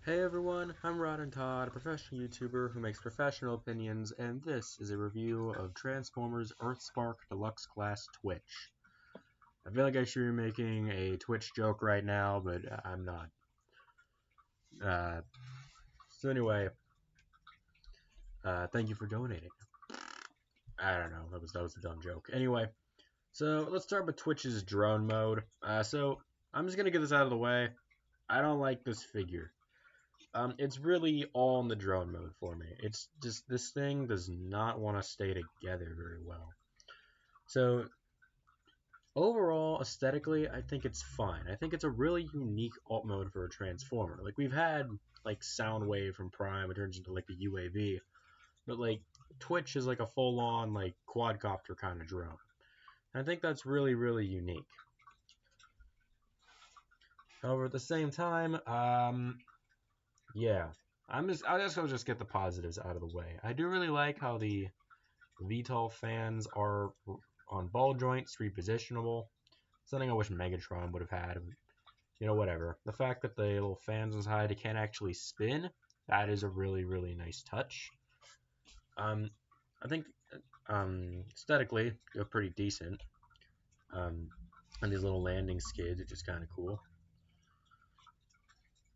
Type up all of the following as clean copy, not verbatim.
Hey everyone, I'm Rod and Todd, a professional YouTuber who makes professional opinions, and this is a review of Transformers Earthspark Deluxe Class Twitch. I feel like I should be making a Twitch joke right now, but I'm not. So anyway, thank you for donating. I don't know, that was a dumb joke. Anyway, so let's start with Twitch's drone mode. So I'm just gonna get this out of the way. I don't like this figure. It's really all in the drone mode for me. It's just this thing does not want to stay together very well. So overall, aesthetically, I think it's fine. I think it's a really unique alt mode for a Transformer. Like we've had like Soundwave from Prime, it turns into like a UAV, but like Twitch is like a full-on like quadcopter kind of drone. And I think that's really unique. However, at the same time, yeah, I guess I'll just get the positives out of the way. I do really like how the VTOL fans are on ball joints, repositionable. Something I wish Megatron would have had. You know, whatever. The fact that the little fans inside can't actually spin, that is a really nice touch. I think aesthetically they're pretty decent. And these little landing skids are just kind of cool.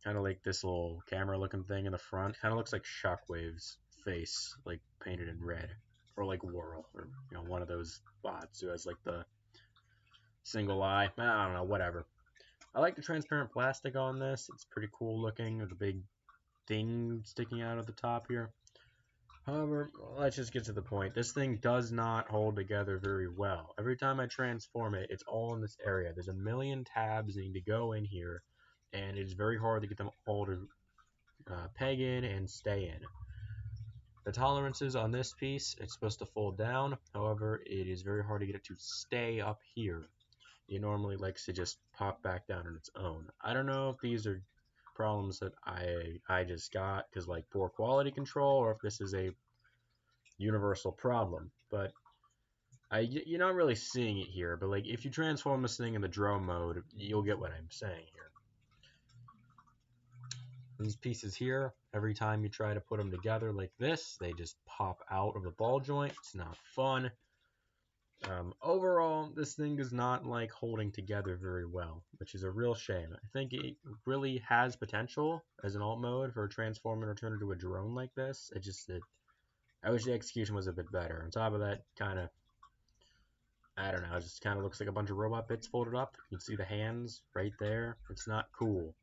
Kind of like this little camera-looking thing in the front. Kind of looks like Shockwave's face, like painted in red, or like Whirl, or one of those bots who has like the single eye. I don't know, whatever. I like the transparent plastic on this. It's pretty cool looking with a big thing sticking out of the top here. However, let's just get to the point. This thing does not hold together very well. Every time I transform it, it's all in this area. There's a million tabs that need to go in here, and it's very hard to get them all to peg in and stay in. The tolerances on this piece, it's supposed to fold down. However, it is very hard to get it to stay up here. It normally likes to just pop back down on its own. I don't know if these are problems that I just got because like poor quality control, or if this is a universal problem. But you're not really seeing it here. But like if you transform this thing in the drone mode, you'll get what I'm saying here. These pieces here, every time you try to put them together like this, they just pop out of the ball joint. It's not fun. Overall, this thing is not like holding together very well, which is a real shame. I think it really has potential as an alt mode for a transformer to turn into a drone like this. I wish the execution was a bit better. On top of that, I don't know, it just kind of looks like a bunch of robot bits folded up. You can see the hands right there. It's not cool.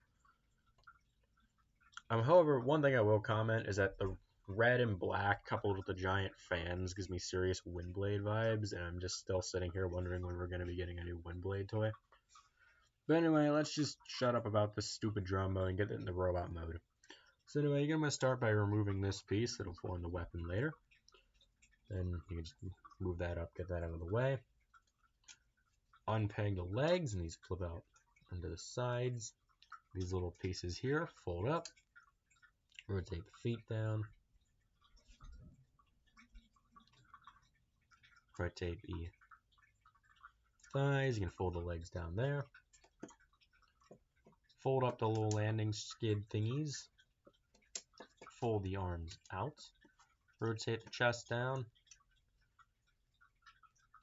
However, one thing I will comment is that the red and black coupled with the giant fans gives me serious Windblade vibes, and I'm just still sitting here wondering when we're going to be getting a new Windblade toy. But anyway, let's just shut up about this stupid drone mode and get it in the robot mode. So anyway, you're going to start by removing this piece. It'll form the weapon later. Then you can just move that up, get that out of the way. Unpeg the legs, and these flip out onto the sides. These little pieces here fold up. Rotate the feet down. Rotate the thighs. You can fold the legs down there. Fold up the little landing skid thingies. Fold the arms out. Rotate the chest down.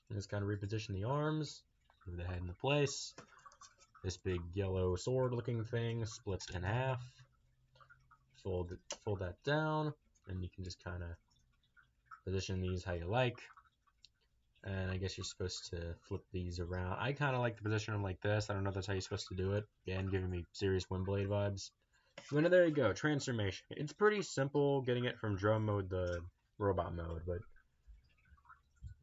And just kind of reposition the arms. Move the head into place. This big yellow sword looking thing splits in half. Fold that down. And you can just kind of position these how you like. And I guess you're supposed to flip these around. I kind of like to position them like this. I don't know if that's how you're supposed to do it. Again, giving me serious Windblade vibes. But there you go, transformation. It's pretty simple getting it from drone mode to robot mode, but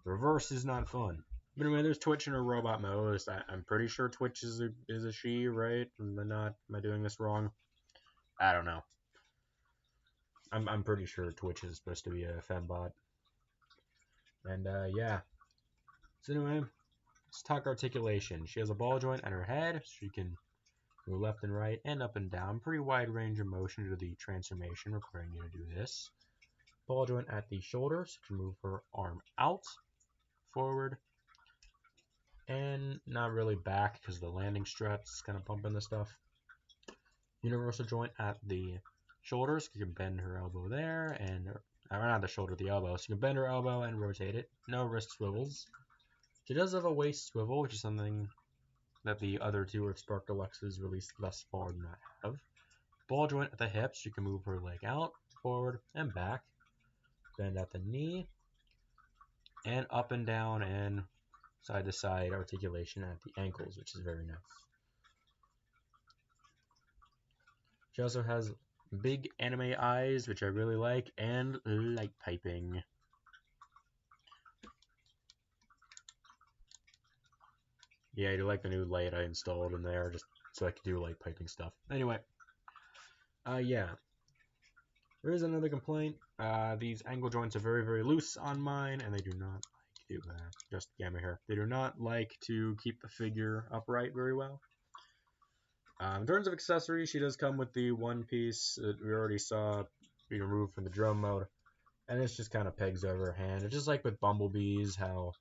reverse is not fun. But anyway, there's Twitch in a robot mode. I'm pretty sure Twitch is a she, right? Am I doing this wrong? I don't know. I'm pretty sure Twitch is supposed to be a fembot. And yeah. So anyway, let's talk articulation. She has a ball joint on her head, so she can go left and right and up and down. Pretty wide range of motion to the transformation, requiring you to do this. Ball joint at the shoulder, so you can move her arm out, forward, and not really back because the landing strut's kind of pumping the stuff. universal joint at the shoulders. You can bend her elbow there, and not the shoulder, the elbow. So you can bend her elbow and rotate it. No wrist swivels. She does have a waist swivel, which is something that the other two Earthspark Deluxes released thus far do not have. Ball joint at the hips. You can move her leg out, forward, and back. Bend at the knee, and up and down and side to side articulation at the ankles, which is very nice. She also has big anime eyes, which I really like, and light piping. Yeah, I do like the new light I installed in there, just so I could do light piping stuff. Anyway, yeah. There is another complaint. These angle joints are very, very loose on mine, and they do not like to, just gamma here. They do not like to keep the figure upright very well. In terms of accessories, she does come with the one piece that we already saw be removed from the drone mode, and this just kind of pegs over her hand. It's just like with Bumblebees, how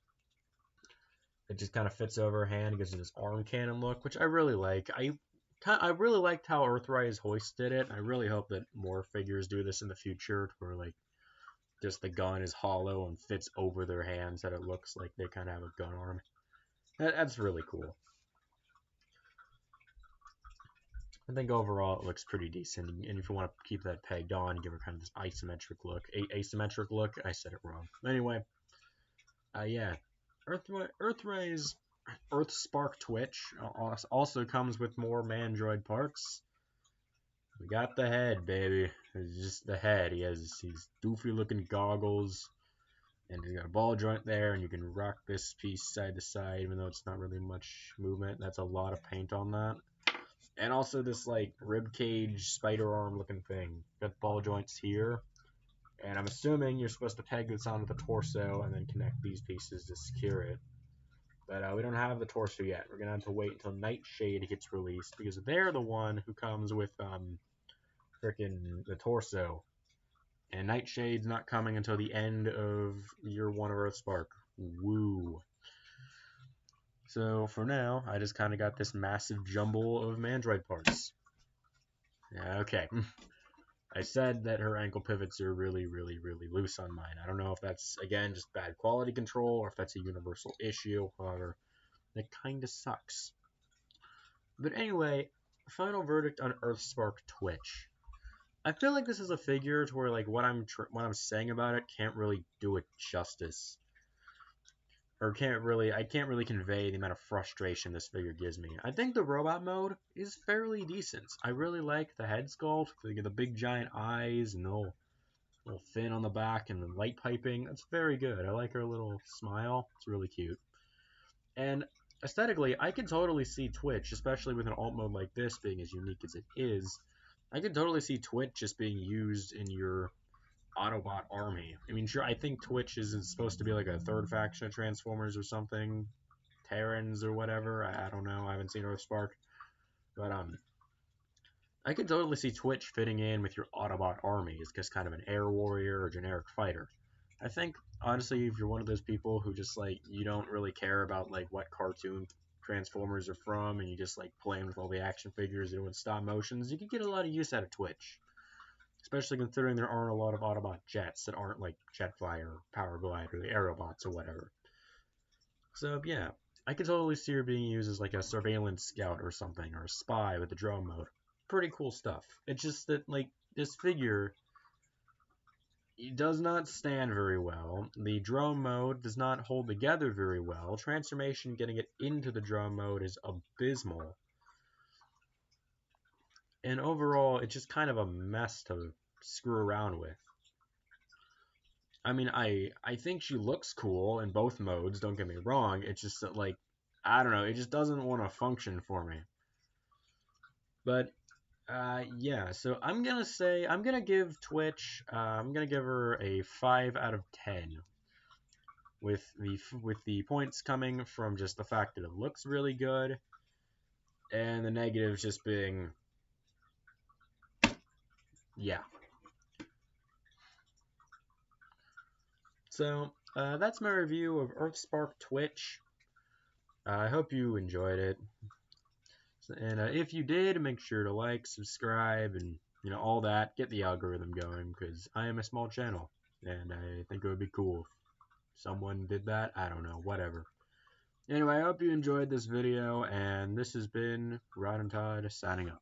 it just kind of fits over her hand, gives it this arm cannon look, which I really like. I really liked how Earthrise hoisted it. I really hope that more figures do this in the future, where like just the gun is hollow and fits over their hands, that it looks like they kind of have a gun arm. That's really cool. I think overall it looks pretty decent, and if you want to keep that pegged on and give her kind of this isometric look, asymmetric look, I said it wrong. Anyway, yeah, Earthrise Earthspark Twitch also comes with more Mandroid parts. We got the head, baby. It's just the head. He has these doofy looking goggles, and he's got a ball joint there, and you can rock this piece side to side, even though it's not really much movement. That's a lot of paint on that. And also this like rib cage spider arm looking thing. Got ball joints here, and I'm assuming you're supposed to peg this onto the torso and then connect these pieces to secure it. But we don't have the torso yet. We're gonna have to wait until Nightshade gets released, because they're the one who comes with frickin' the torso. And Nightshade's not coming until the end of year 1 of Earthspark. Woo. So for now, I just kind of got this massive jumble of Mandroid parts. Okay. I said that her ankle pivots are really, really, really loose on mine. I don't know if that's, again, just bad quality control or if that's a universal issue. However, it kind of sucks. But anyway, final verdict on Earthspark Twitch. I feel like this is a figure to where like what I'm saying about it can't really do it justice, or I can't really convey the amount of frustration this figure gives me. I think the robot mode is fairly decent. I really like the head sculpt, the big giant eyes, and the little fin on the back, and the light piping. That's very good. I like her little smile. It's really cute. And aesthetically, I can totally see Twitch, especially with an alt mode like this being as unique as it is. I can totally see Twitch just being used in your Autobot army. I mean, sure, I think Twitch is supposed to be like a third faction of Transformers or something. Terrans or whatever. I don't know. I haven't seen Earthspark. But I can totally see Twitch fitting in with your Autobot army as just kind of an air warrior or generic fighter. I think, honestly, if you're one of those people who just, like, you don't really care about, like, what cartoon Transformers are from, and you just, like, playing with all the action figures and doing stop motions, you can get a lot of use out of Twitch. Especially considering there aren't a lot of Autobot jets that aren't, like, Jetfly or Powerglide or the Aerobots or whatever. So, yeah, I can totally see her being used as, like, a surveillance scout or something, or a spy with the drone mode. Pretty cool stuff. It's just that, like, this figure, it does not stand very well. The drone mode does not hold together very well. Transformation, getting it into the drone mode, is abysmal. And overall, it's just kind of a mess to screw around with. I mean, I think she looks cool in both modes, don't get me wrong. It's just that, like, I don't know, it just doesn't want to function for me. But yeah, so I'm gonna give Twitch, I'm gonna give her a 5 out of 10, with the points coming from just the fact that it looks really good, and the negatives just being, yeah. So that's my review of Earthspark Twitch. I hope you enjoyed it. And if you did, make sure to like, subscribe, and all that. Get the algorithm going, because I am a small channel, and I think it would be cool if someone did that. I don't know, whatever. Anyway, I hope you enjoyed this video, and this has been Rod and Todd signing off.